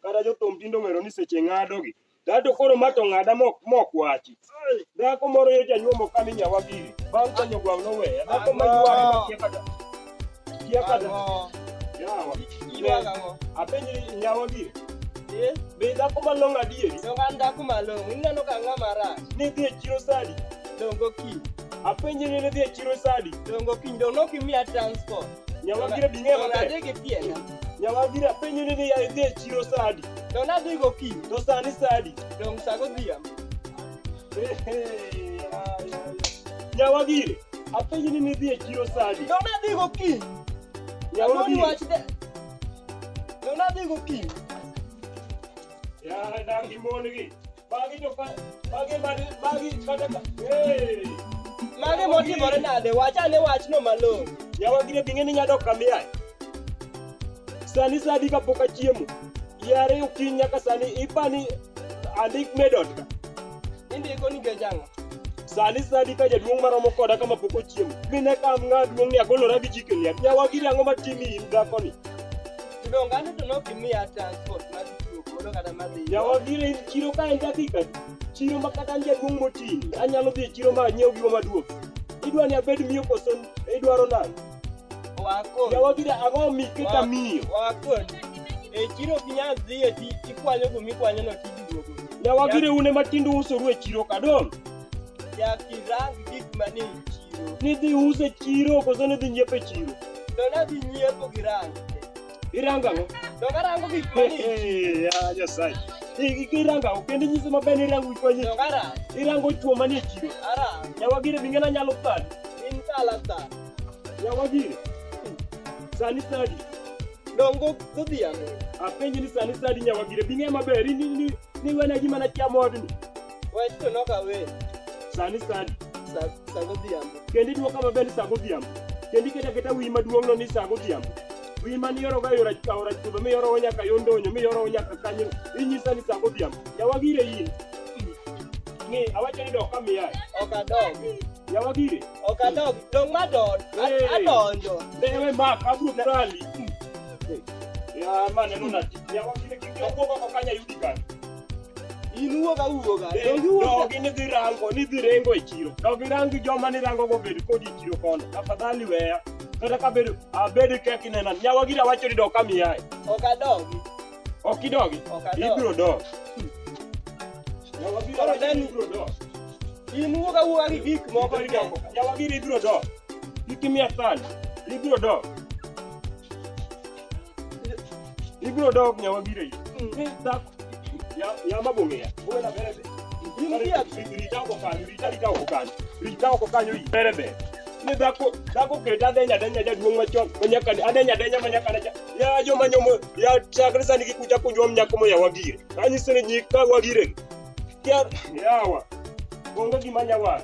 Kada jothum tindo ng'ero ni seche ng'ado gi. Dato koro mato ng'ada mokwachi. Dhako moro yo janyuomo kani nyawagiri. Bang' ka jogwang' noweya. Dhako mayuare makia kata. Yawa. Apenji nyawagiri. Be dhako malong' adieri? Dongan dhako malong'. Ineno ka ng'ama rach. Nidhi e chiro sadi? Dongo kiny. Apenji ni nidhi e chiro sadi? Dongo kiny. Dongo kimiya transport. Nyawagiri bing'e maber. Donga gi piena. Nyawagiri apenji ni nidhi e chiro sadi? Donga dhi go kiny. To sani sadi? Dong sa godhiambo. Nyawagiri apenji ni nidhi e chiro sadi? Donga dhi go kiny. Nyawagiri wach de. Donga dhi go kiny. Ya dangi mongi. Bagi to bagi kata. Mage motimore nade? Wachane wachno malong'o. Nyawagiri bing'e ni nyadok kamiya. Sani sadi kapok achiemo. Yare okinyi nyaka sani ipani andik medot ka. Indiko nikech ang'o? Sani sadi ka jaduong' maromo koda kama pok ochiemo. Mine kam ng'aduong' ni agolora gi chike liat. Nyawagiri ang'o matimi in dhakoni? Donga ni to nokimiya transport madhi tiyo kodo kata madhi. Nyawagiri chiro ka en dakika. Chiro makata jaduong' motini. Anyalo dhi e chiro ma anyiew gigo maduong'. Idwa ni abed miyo koso idwaro nang'? Wakon. Nyawagiri ang'o miketa miyo? Wakon. E chiro kinya dhi e tikwanyo gumikwanyo no tiduogo. Nyawagiri une matindo usoru e chiro kadong? Yakirang gik mani chiro. Nidhi uso e chiro koso nidhi nyiepo e chiro? Dona dhi nyiepo gi rango. Iranga ang'o? Donga rango gik mani chiro. Ya Nyasaye. Iranga ang'o? Kendo nyisi maber ni irango gik mani. Donga rango. Irango chuo mani e chiro? Arango. Nyawagiri bing'e nanyalo thani? In kala. Nyawagiri sani sadi? Dongo godhiambo. Apenji ni sani sadi Nyawagiri bing'e maber ni wena gima nachamo odni? Wach to nokawe. Sani sadi? Sa godhiambo. Kendi duoka maber ni sa godhiambo? Kendi keta wi maduong' no ni sa godhiambo? Wi mani yoro ga yora chudho miyoro nyaka yondonyo miyoro nyaka kanyo inyisa ni sa godhiambo? Nyawagiri in ng'e awacho ni dok kamiyae. Ok adog. Nyawagiri ok adog. Dong madon. Adonjo. Dewe mak abro prali. Ya maneno nati. Nyawagiri kikiokuoga kokanya yudi gani? Inuoga. Dogi nidhi rengo e chiro. Dogi rangi joma ni rango go bed kodi e chiro kono. Tafadhali weya. Kata ka abed keki nena. Nyawagiri awacho ni dok kamiyae. Ok adogi. Ok idogi? Ok adog. Ibro dog. Nyawagiri awacho ni ibro dog. Inuoga gi gik moko. Nyawagiri ibro dog. Ikimiya thani. Ibro dog. Ibro dog Nyawagiri. Ya mabong'eya. Buena berebe. Rita oko kanyo berebe. Ni dhako keta adenya jaduong' machon. Adenya manyaka nacha. Ya joma nyomo ya chakre sani kikucha kunjwam nyako mo Nyawagiri. Anyise ni nyik ka wagire. Yawa. Onge gima nyawar.